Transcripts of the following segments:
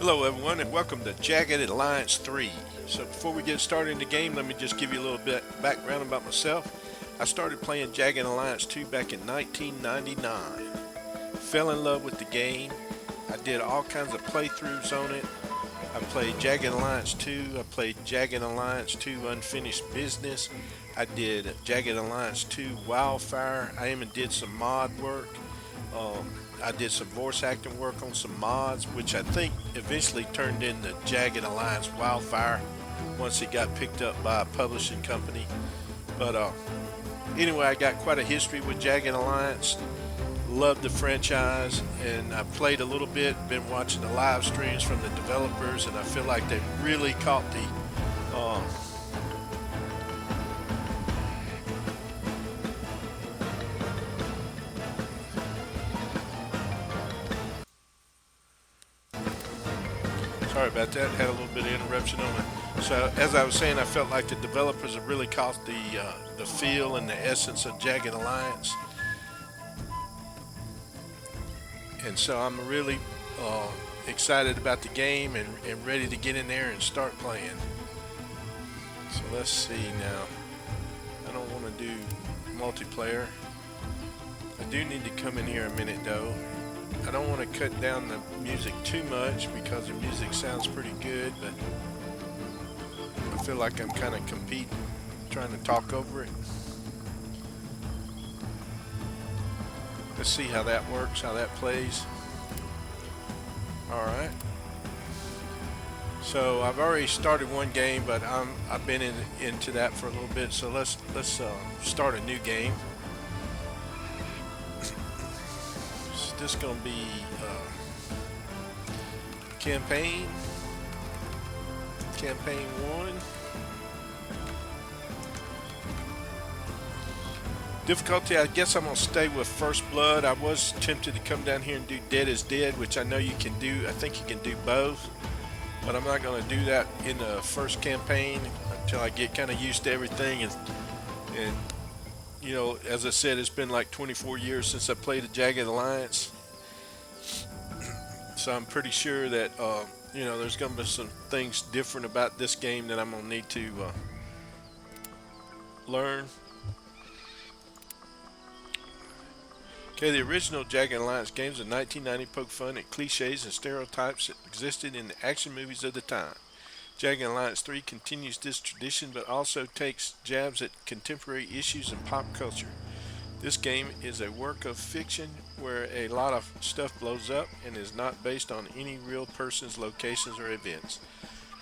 Hello everyone and welcome to Jagged Alliance 3. So before we get started in the game, let me just give you a little bit background about myself. I started playing Jagged Alliance 2 back in 1999. Fell in love with the game. I did all kinds of playthroughs on it. I played Jagged Alliance 2, I played Jagged Alliance 2 Unfinished Business. I did Jagged Alliance 2 Wildfire. I even did some mod work. I did some voice acting work on some mods, which I think eventually turned into Jagged Alliance Wildfire once it got picked up by a publishing company. But anyway, I got quite a history with Jagged Alliance. Loved the franchise, and I played a little bit, been watching the live streams from the developers, and I feel like they really caught the sorry about that, had a little bit of interruption on it. So as I was saying, I felt like the developers have really caught the feel and the essence of Jagged Alliance. And so I'm really excited about the game and ready to get in there and start playing. So let's see now. I don't want to do multiplayer. I do need to come in here a minute though. I don't want to cut down the music too much because the music sounds pretty good, but I feel like I'm kind of competing, trying to talk over it. Let's see how that works, how that plays. Alright. So I've already started one game, but I've been into that for a little bit, so let's start a new game. This is going to be campaign 1. Difficulty, I guess I'm going to stay with First Blood. I was tempted to come down here and do Dead is Dead, which I know you can do. I think you can do both, but I'm not going to do that in the first campaign until I get kind of used to everything. And you know, as I said, it's been like 24 years since I played a Jagged Alliance. So I'm pretty sure that, you know, there's going to be some things different about this game that I'm going to need to learn. Okay, the original Jagged Alliance games of 1990 poked fun at cliches and stereotypes that existed in the action movies of the time. Jagged Alliance 3 continues this tradition, but also takes jabs at contemporary issues and pop culture. This game is a work of fiction where a lot of stuff blows up and is not based on any real persons, locations, or events.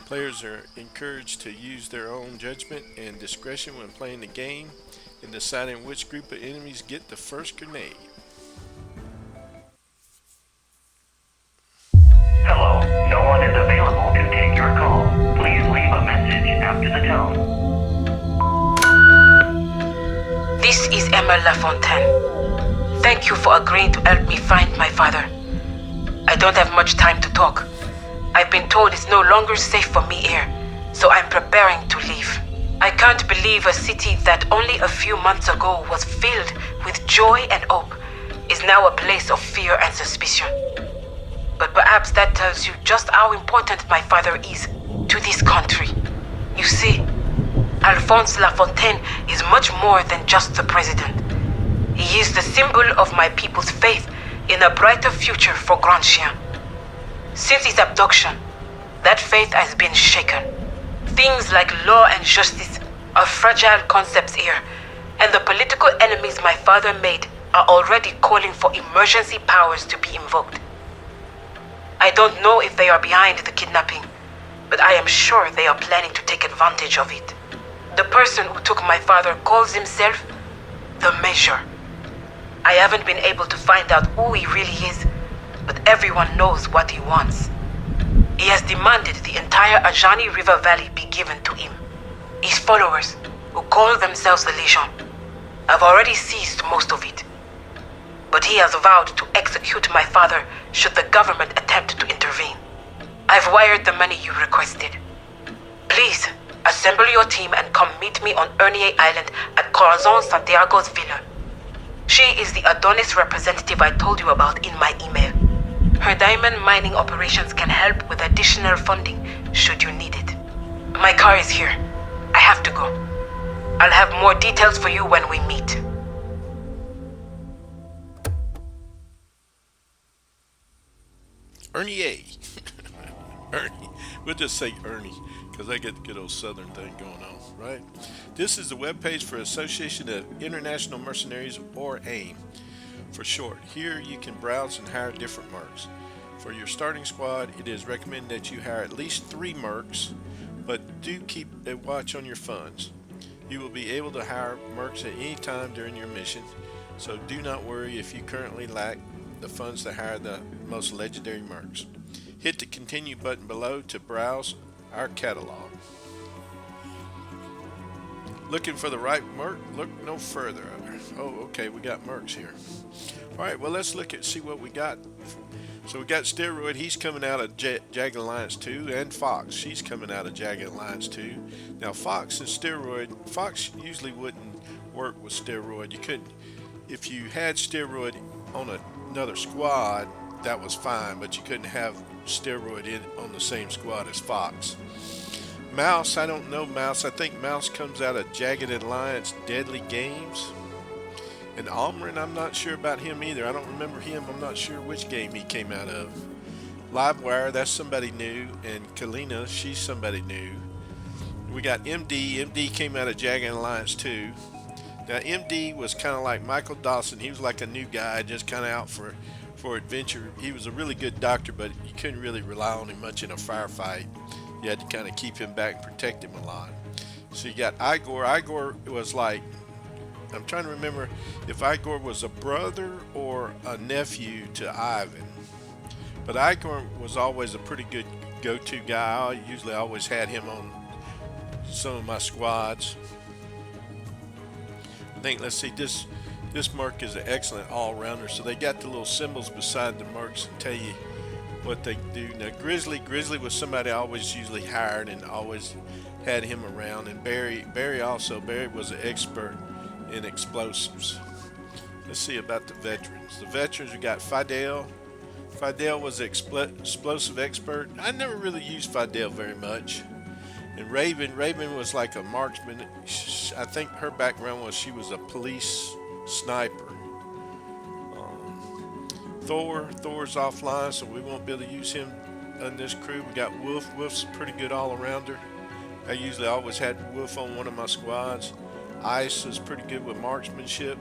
Players are encouraged to use their own judgment and discretion when playing the game in deciding which group of enemies get the first grenade. Hello, no one is available to take your call. Please leave a message after the tone. This is Emma Lafontaine. Thank you for agreeing to help me find my father. I don't have much time to talk. I've been told it's no longer safe for me here, so I'm preparing to leave. I can't believe a city that only a few months ago was filled with joy and hope is now a place of fear and suspicion. But perhaps that tells you just how important my father is to this country. You see, Alphonse Lafontaine is much more than just the president. He is the symbol of my people's faith in a brighter future for Grand Chien. Since his abduction, that faith has been shaken. Things like law and justice are fragile concepts here, and the political enemies my father made are already calling for emergency powers to be invoked. I don't know if they are behind the kidnapping, but I am sure they are planning to take advantage of it. The person who took my father calls himself the Measure. I haven't been able to find out who he really is, but everyone knows what he wants. He has demanded the entire Ajani River Valley be given to him. His followers, who call themselves the Legion, have already seized most of it. But he has vowed to execute my father should the government attempt to intervene. I've wired the money you requested. Please, assemble your team and come meet me on Ernier Island at Corazon Santiago's villa. She is the Adonis representative I told you about in my email. Her diamond mining operations can help with additional funding should you need it. My car is here. I have to go. I'll have more details for you when we meet. Ernie A. Ernie. We'll just say Ernie, because I get the good old Southern thing going on, right? This is the webpage for Association of International Mercenaries, or AIM for short. Here you can browse and hire different mercs. For your starting squad, it is recommended that you hire at least 3 mercs, but do keep a watch on your funds. You will be able to hire mercs at any time during your mission, so do not worry if you currently lack the funds to hire the most legendary mercs. Hit the continue button below to browse our catalog. Looking for the right merc? Look no further. Oh, okay, we got mercs here. Alright, well, let's see what we got. So we got Steroid, he's coming out of Jagged Alliance 2, and Fox, she's coming out of Jagged Alliance 2. Now Fox and Steroid, Fox usually wouldn't work with Steroid. You couldn't, if you had Steroid on another squad, that was fine, but you couldn't have Steroid on the same squad as Fox. Mouse, I don't know Mouse. I think Mouse comes out of Jagged Alliance Deadly Games. And Almarin, I'm not sure about him either. I don't remember him. I'm not sure which game he came out of. Livewire, that's somebody new. And Kalina, she's somebody new. We got MD. MD came out of Jagged Alliance 2. Now MD was kind of like Michael Dawson. He was like a new guy, just kind of out for adventure. He was a really good doctor, but you couldn't really rely on him much in a firefight. You had to kind of keep him back and protect him a lot. So you got Igor. Igor was like, I'm trying to remember if Igor was a brother or a nephew to Ivan. But Igor was always a pretty good go-to guy. I usually always had him on some of my squads. I think, let's see, this merc is an excellent all-rounder. So they got the little symbols beside the mercs and tell you what they do. Now Grizzly was somebody I always usually hired and always had him around. And Barry was an expert in explosives. Let's see about the veterans. The veterans, we got Fidel. Fidel was an explosive expert. I never really used Fidel very much. And Raven was like a marksman. I think her background was she was a police sniper. Thor's offline, so we won't be able to use him on this crew. We got Wolf. Wolf's a pretty good all-arounder. I usually always had Wolf on one of my squads. Ice is pretty good with marksmanship.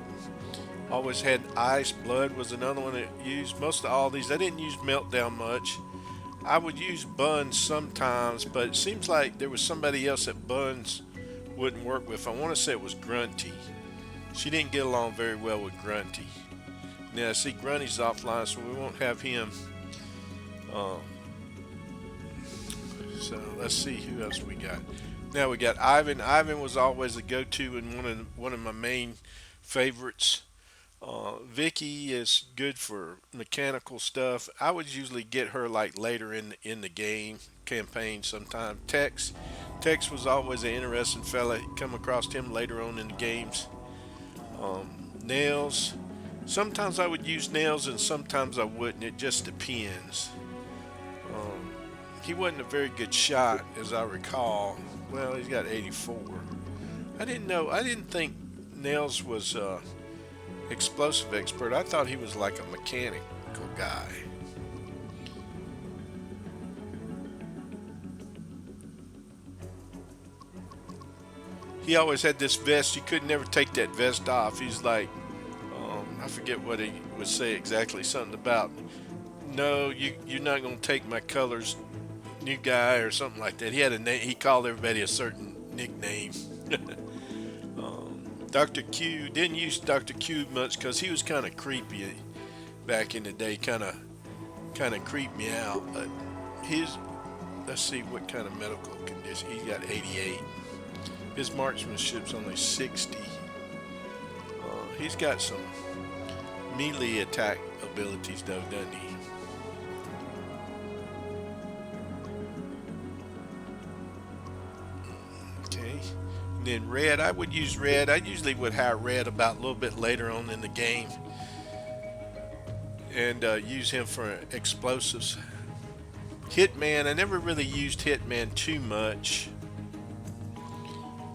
Always had Ice. Blood was another one that used. Most of all these, I didn't use Meltdown much. I would use Buns sometimes, but it seems like there was somebody else that Buns wouldn't work with. I want to say it was Grunty. She didn't get along very well with Grunty. Now, see, Grunty's offline, so we won't have him. So let's see who else we got. Now we got Ivan. Ivan was always a go-to and one of my main favorites. Vicky is good for mechanical stuff. I would usually get her like later in the game campaign sometime. Tex was always an interesting fella. Come across him later on in the games. Nails. Sometimes I would use Nails and sometimes I wouldn't. It just depends. He wasn't a very good shot, as I recall. Well, he's got 84. I didn't think Nails was explosive expert. I thought he was like a mechanical guy. He always had this vest. You could never take that vest off. He's like, I forget what he would say exactly. Something about, no, you're not going to take my colors, new guy, or something like that. He had a name. He called everybody a certain nickname. Dr. Q, didn't use Dr. Q much because he was kind of creepy back in the day. Kind of creeped me out. But let's see what kind of medical condition. He got 88. His marksmanship's only 60. He's got some melee attack abilities though, doesn't he? Okay. And then Red, I would use Red. I usually would hire Red about a little bit later on in the game. and use him for explosives. Hitman, I never really used Hitman too much.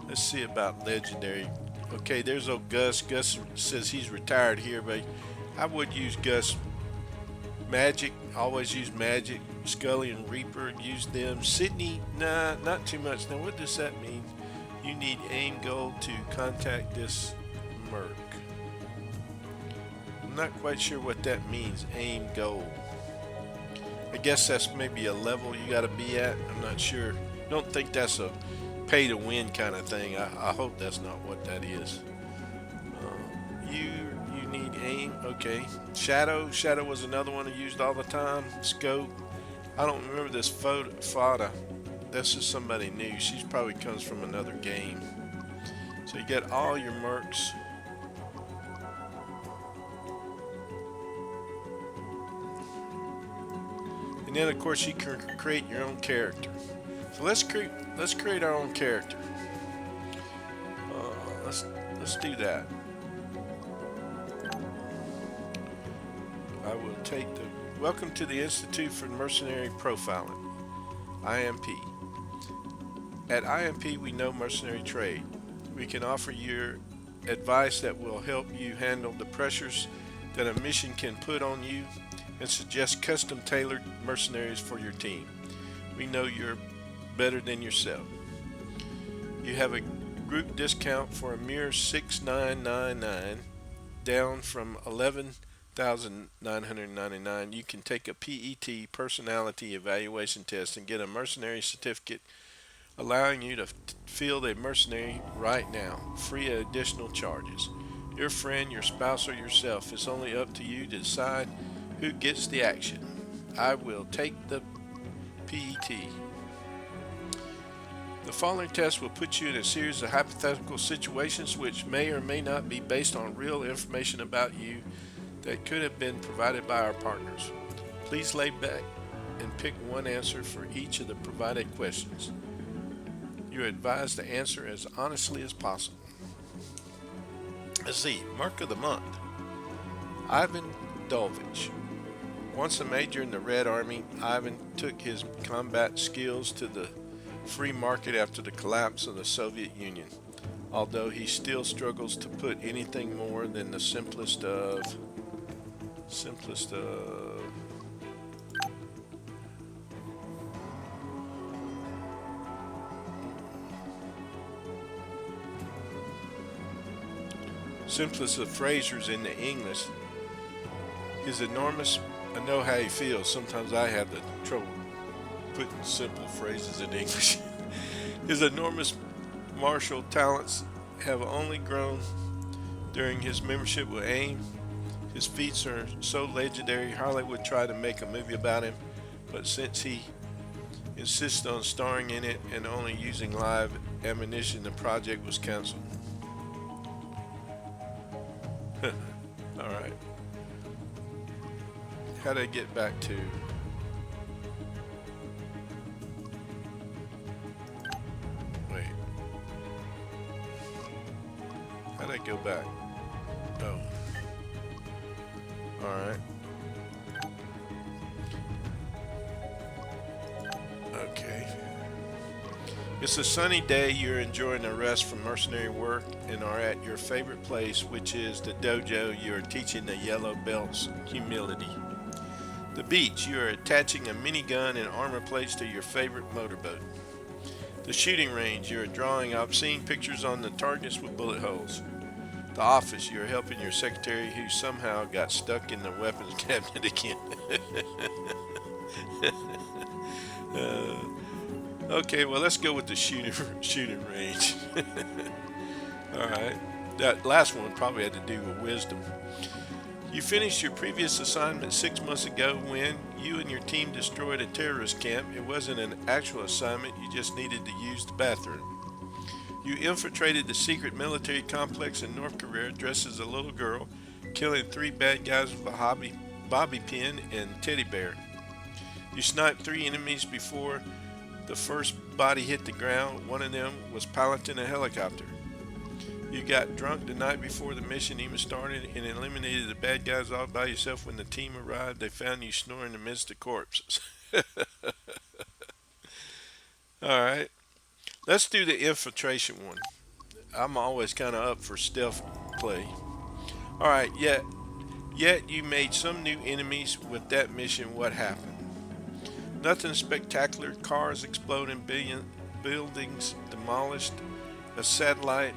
Let's see about legendary. Okay, there's old Gus. Gus says he's retired here, but I would use Gus. Magic, always use Magic. Scully and Reaper, use them. Sydney, nah, not too much. Now, what does that mean? You need aim gold to contact this merc. I'm not quite sure what that means, aim gold. I guess that's maybe a level you gotta be at. I'm not sure. Don't think that's a pay to win kind of thing. I hope that's not what that is. You need aim. Okay. Shadow was another one I used all the time. Scope. I don't remember this Fada. This is somebody new. She probably comes from another game. So you get all your mercs. And then of course you can create your own character. So let's create our own character. Let's do that. I will take the Welcome to the Institute for Mercenary Profiling, IMP. At IMP, we know mercenary trade. We can offer you advice that will help you handle the pressures that a mission can put on you and suggest custom-tailored mercenaries for your team. We know you're better than yourself. You have a group discount for a mere $6,999, down from $11,999. You can take a PET, personality evaluation test, and get a mercenary certificate, allowing you to field a mercenary right now, free of additional charges. Your friend, your spouse, or yourself, it's only up to you to decide who gets the action. I will take the PET. The following test will put you in a series of hypothetical situations which may or may not be based on real information about you that could have been provided by our partners. Please lay back and pick one answer for each of the provided questions. You are advised to answer as honestly as possible. Let's see, Mark of the Month. Ivan Dulvich. Once a major in the Red Army, Ivan took his combat skills to the free market after the collapse of the Soviet Union, although he still struggles to put anything more than the simplest of phrasers in the English. His enormous, I know how he feels. Sometimes I have the trouble putting simple phrases in English. His enormous martial talents have only grown during his membership with AIM. His feats are so legendary, Hollywood tried to make a movie about him, but since he insisted on starring in it and only using live ammunition, the project was canceled. Alright. How'd I get back to... Wait. How'd I go back? Oh. Alright. Okay. It's a sunny day. You're enjoying a rest from mercenary work and are at your favorite place, which is the dojo. You are teaching the yellow belts humility. The beach. You are attaching a minigun and armor plates to your favorite motorboat. The shooting range. You are drawing obscene pictures on the targets with bullet holes. The office. You are helping your secretary who somehow got stuck in the weapons cabinet again. Okay, well, let's go with the shooting range. Alright. That last one probably had to do with wisdom. You finished your previous assignment 6 months ago when you and your team destroyed a terrorist camp. It wasn't an actual assignment, you just needed to use the bathroom. You infiltrated the secret military complex in North Korea dressed as a little girl, killing 3 bad guys with a bobby pin and teddy bear. You sniped 3 enemies before the first body hit the ground. One of them was piloting a helicopter. You got drunk the night before the mission even started and eliminated the bad guys all by yourself. When the team arrived, they found you snoring amidst the corpses. Alright, let's do the infiltration one. I'm always kind of up for stealth play. Alright, yet you made some new enemies with that mission. What happened? Nothing spectacular. Cars exploding, buildings demolished, a satellite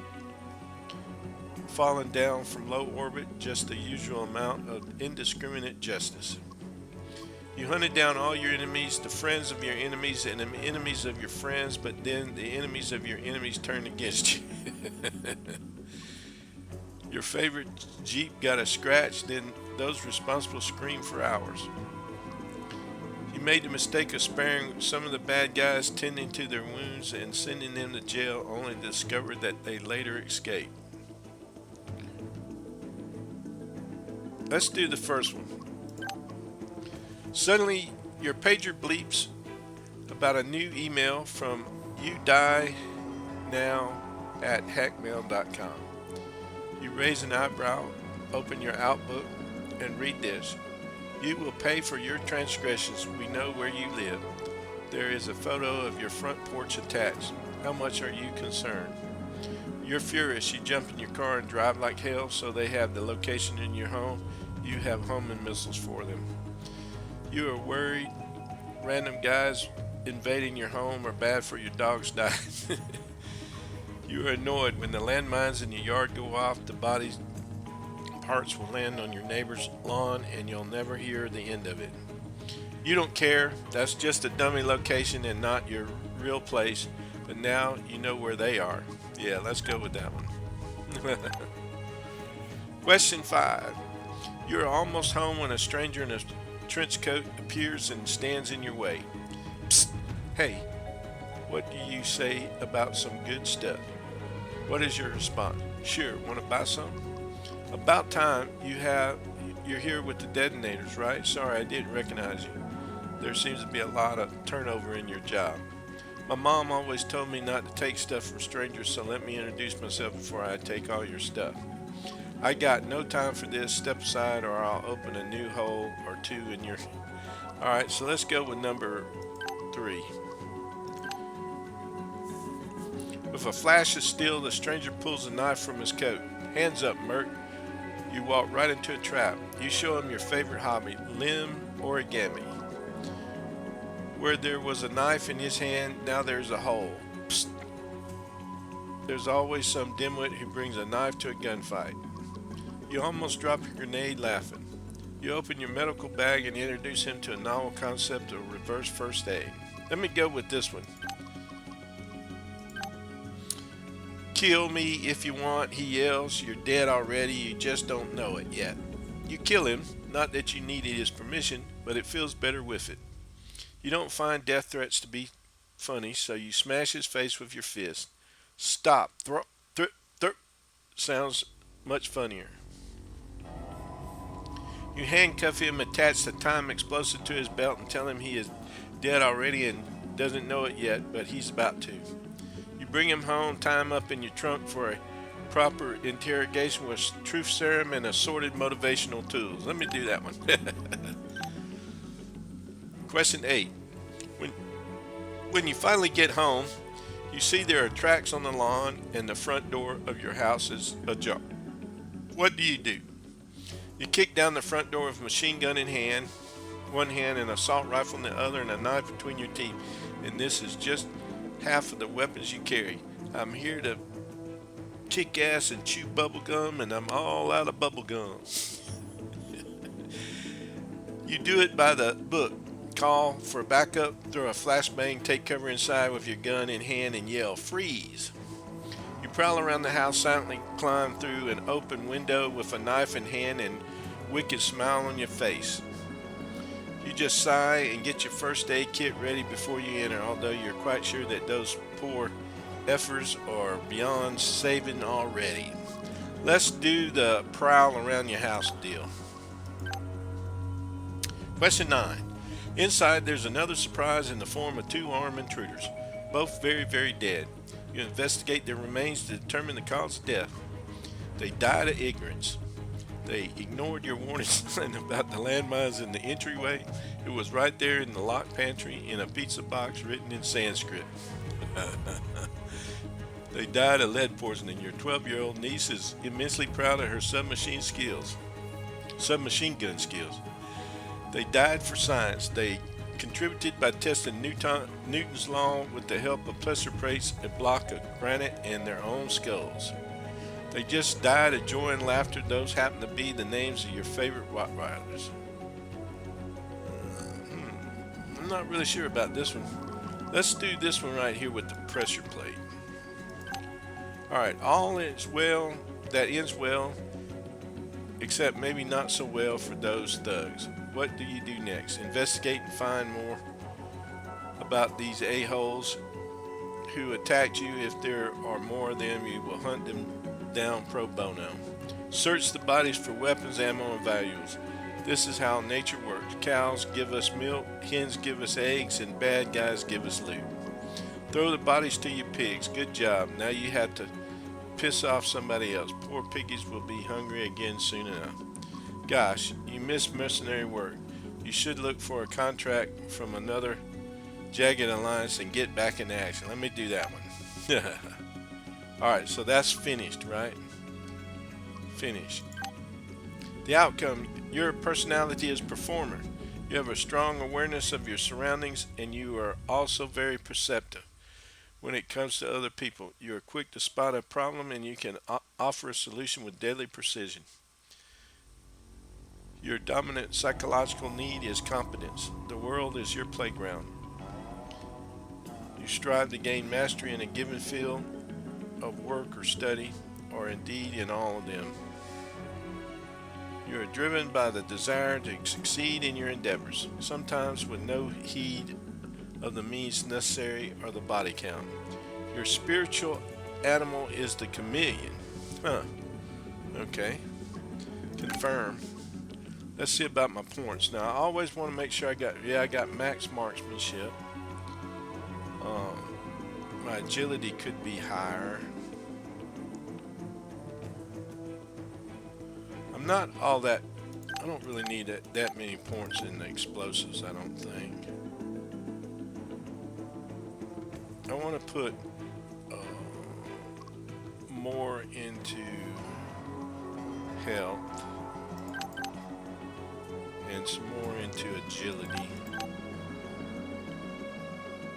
falling down from low orbit, just the usual amount of indiscriminate justice. You hunted down all your enemies, the friends of your enemies, and the enemies of your friends, but then the enemies of your enemies turned against you. Your favorite Jeep got a scratch, then those responsible screamed for hours. You made the mistake of sparing some of the bad guys, tending to their wounds, and sending them to jail, only to discover that they later escaped. Let's do the first one. Suddenly, your pager bleeps about a new email from youdinow@hackmail.com. You raise an eyebrow, open your Outlook, and read this. You will pay for your transgressions. We know where you live. There is a photo of your front porch attached. How much are you concerned? You're furious. You jump in your car and drive like hell, so they have the location in your home. You have homing missiles for them. You are worried random guys invading your home are bad for your dog's diet. You are annoyed when the landmines in your yard go off. The body's parts will land on your neighbor's lawn and you'll never hear the end of it. You don't care. That's just a dummy location and not your real place. But now you know where they are. Yeah, let's go with that one. Question 5. You're almost home when a stranger in a trench coat appears and stands in your way. Psst, hey, what do you say about some good stuff? What is your response? Sure, want to buy some? About time. You're here with the detonators, right? Sorry, I didn't recognize you. There seems to be a lot of turnover in your job. My mom always told me not to take stuff from strangers, so let me introduce myself before I take all your stuff. I got no time for this. Step aside or I'll open a new hole or two in your... Alright, so let's go with number 3. With a flash of steel, the stranger pulls a knife from his coat. Hands up, Merc. You walk right into a trap. You show him your favorite hobby, limb origami. Where there was a knife in his hand, now there's a hole. Psst. There's always some dimwit who brings a knife to a gunfight. You almost drop your grenade laughing. You open your medical bag and introduce him to a novel concept of reverse first aid. Let me go with this one. Kill me if you want, he yells. You're dead already, you just don't know it yet. You kill him, not that you needed his permission, but it feels better with it. You don't find death threats to be funny, so you smash his face with your fist. Stop. Sounds much funnier. You handcuff him, attach the time explosive to his belt, and tell him he is dead already and doesn't know it yet, but he's about to. You bring him home, tie him up in your trunk for a proper interrogation with truth serum and assorted motivational tools. Let me do that one. Question 8. When you finally get home, you see there are tracks on the lawn and the front door of your house is ajar. What do? You kick down the front door with a machine gun in hand, one hand, and an assault rifle in the other, and a knife between your teeth. And this is just half of the weapons you carry. I'm here to kick ass and chew bubble gum, and I'm all out of bubble gum. You do it by the book. Call for backup, throw a flashbang, take cover inside with your gun in hand, and yell, freeze. You prowl around the house, silently climb through an open window with a knife in hand and wicked smile on your face. You just sigh and get your first aid kit ready before you enter, although you're quite sure that those poor effers are beyond saving already. Let's do the prowl around your house deal. Question 9. Inside, there's another surprise in the form of 2 armed intruders, both very, very dead. You investigate their remains to determine the cause of death. They died of ignorance. They ignored your warning sign about the landmines in the entryway. It was right there in the locked pantry in a pizza box written in Sanskrit. They died of lead poisoning. Your 12-year-old niece is immensely proud of her submachine gun skills. They died for science. They contributed by testing Newton's law with the help of pressure plates, a block of granite, and their own skulls. They just died of joy and laughter. Those happen to be the names of your favorite Rottweilers. I'm not really sure about this one. Let's do this one right here with the pressure plate. Alright, all is well that ends well, except maybe not so well for those thugs. What do you do next? Investigate and find more about these a-holes who attacked you. If there are more of them, you will hunt them down pro bono. Search the bodies for weapons, ammo, and valuables. This is how nature works. Cows give us milk, hens give us eggs, and bad guys give us loot. Throw the bodies to your pigs. Good job. Now you have to piss off somebody else. Poor piggies will be hungry again soon enough. Gosh, you missed mercenary work. You should look for a contract from another Jagged Alliance and get back into action. Let me do that one. Alright, so that's finished, right? Finished. The outcome, your personality is performer. You have a strong awareness of your surroundings, and you are also very perceptive. When it comes to other people, you are quick to spot a problem, and you can offer a solution with deadly precision. Your dominant psychological need is competence. The world is your playground. You strive to gain mastery in a given field of work or study, or indeed in all of them. You are driven by the desire to succeed in your endeavors, sometimes with no heed of the means necessary or the body count. Your spiritual animal is the chameleon. Huh. Okay. Confirm. Let's see about my points. Now, I always want to make sure I got max marksmanship. My agility could be higher. I'm not all that. I don't really need that many points in the explosives, I don't think. I want to put more into health and some more into agility.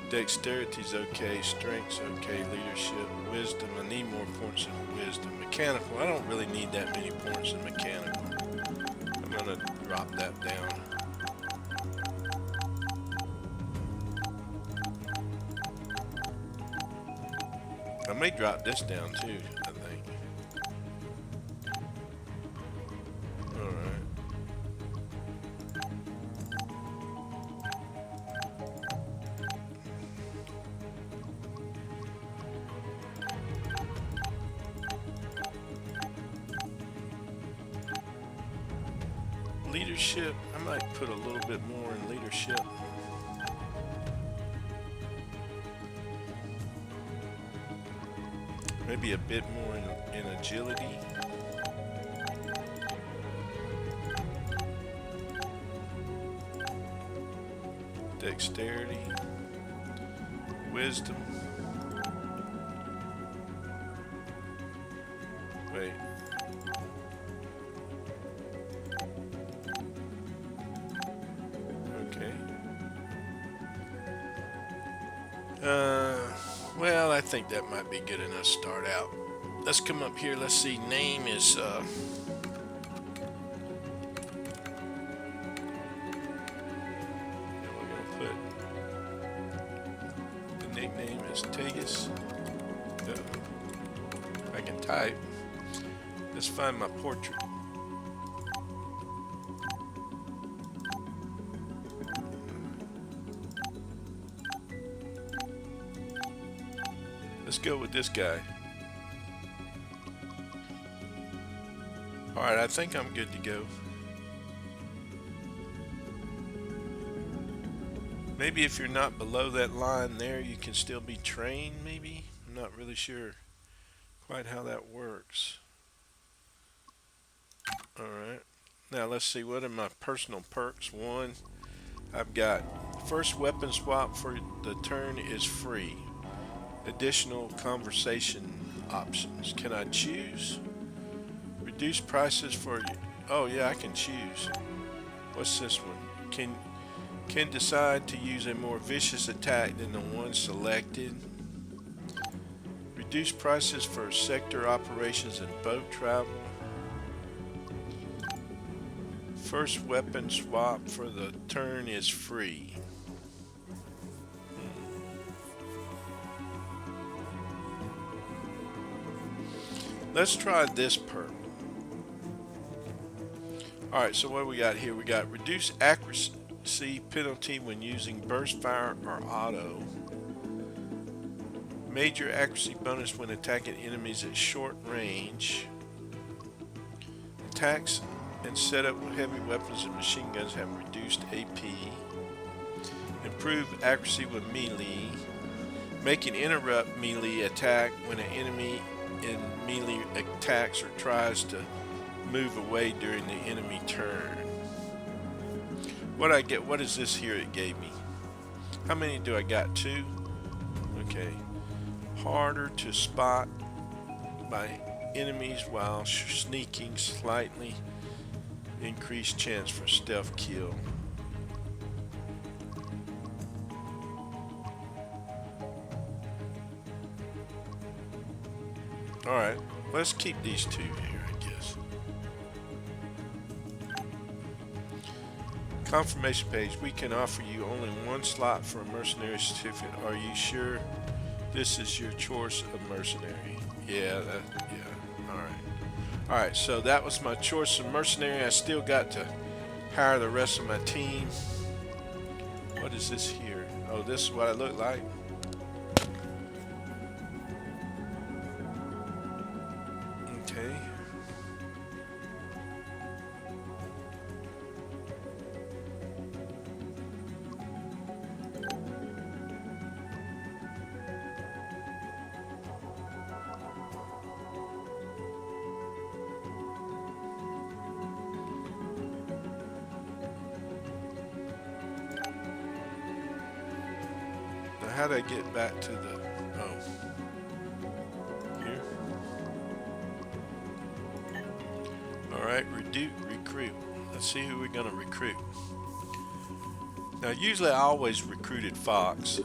Dexterity's okay, strength's okay, leadership, wisdom. I need more points in wisdom. Mechanical, I don't really need that many points in mechanical. I'm gonna drop that down. I may drop this down too, I think. Alright. Leadership, I might put a little bit more in leadership. Maybe a bit more in agility. Dexterity. Wisdom. Wait. Okay. Well, I think that might be good enough to start out. Let's come up here. Let's see. Name is, then we're going to put, the nickname is Tegas. I can type. Let's find my portrait. Let's go with this guy. Alright, I think I'm good to go. Maybe if you're not below that line there, you can still be trained, maybe? I'm not really sure quite how that works. Alright. Now let's see, what are my personal perks? One, I've got first weapon swap for the turn is free. Additional conversation options. Can I choose? Reduce prices for you. Oh yeah, I can choose. What's this one? Can decide to use a more vicious attack than the one selected. Reduce prices for sector operations and boat travel. First weapon swap for the turn is free. Let's try this perk. Alright, so what we got here? We got reduce accuracy penalty when using burst fire or auto. Major accuracy bonus when attacking enemies at short range. Attacks and setup with heavy weapons and machine guns have reduced AP. Improve accuracy with melee. Make an interrupt melee attack when an enemy in melee attacks or tries to move away during the enemy turn. What I get? What is this here it gave me? How many do I got? 2? Okay. Harder to spot by enemies while sneaking, slightly increased chance for stealth kill. Alright, let's keep these 2 here, I guess. Confirmation page. We can offer you only 1 slot for a mercenary certificate. Are you sure this is your choice of mercenary? Yeah, alright. Alright, so that was my choice of mercenary. I still got to hire the rest of my team. What is this here? Oh, this is what I look like. Okay. Now how do I get back to the... Oh. Here. Alright, recruit. Let's see who we're going to recruit. Now usually I always recruited Fox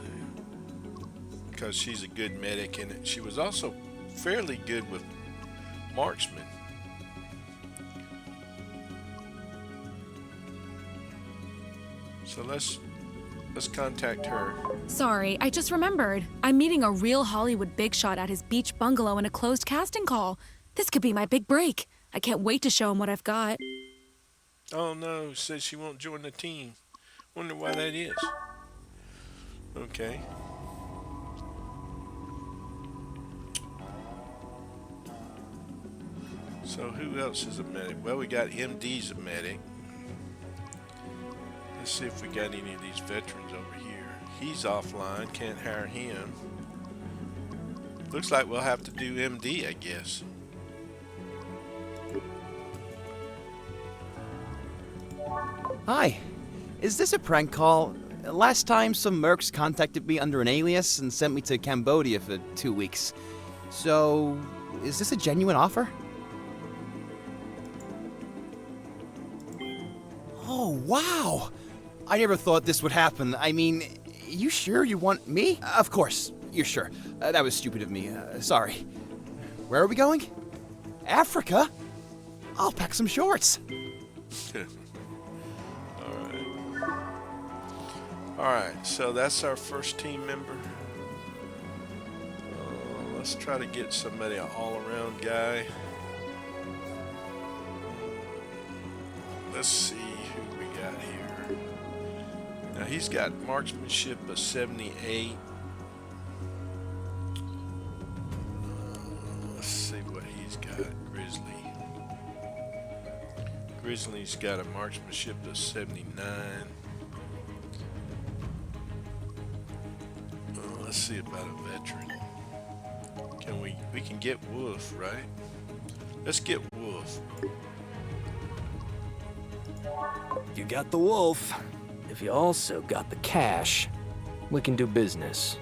because she's a good medic and she was also fairly good with marksman. So let's contact her. Sorry, I just remembered. I'm meeting a real Hollywood big shot at his beach bungalow in a closed casting call. This could be my big break. I can't wait to show him what I've got. Oh no, says she won't join the team. Wonder why that is. Okay. So who else is a medic? Well, we got MD's a medic. Let's see if we got any of these veterans over here. He's offline, can't hire him. Looks like we'll have to do MD, I guess. Hi, is this a prank call? Last time some mercs contacted me under an alias and sent me to Cambodia for 2 weeks. So, is this a genuine offer? Oh, wow! I never thought this would happen. I mean, you sure you want me? Of course, you're sure. That was stupid of me. Sorry. Where are we going? Africa? I'll pack some shorts. Alright, so that's our first team member. Let's try to get somebody, an all-around guy. Let's see who we got here. Now he's got marksmanship of 78. Let's see what he's got. Grizzly's got a marksmanship of 79. Let's see about a veteran. Can we can get Wolf, right? Let's get Wolf. You got the wolf. If you also got the cash, we can do business.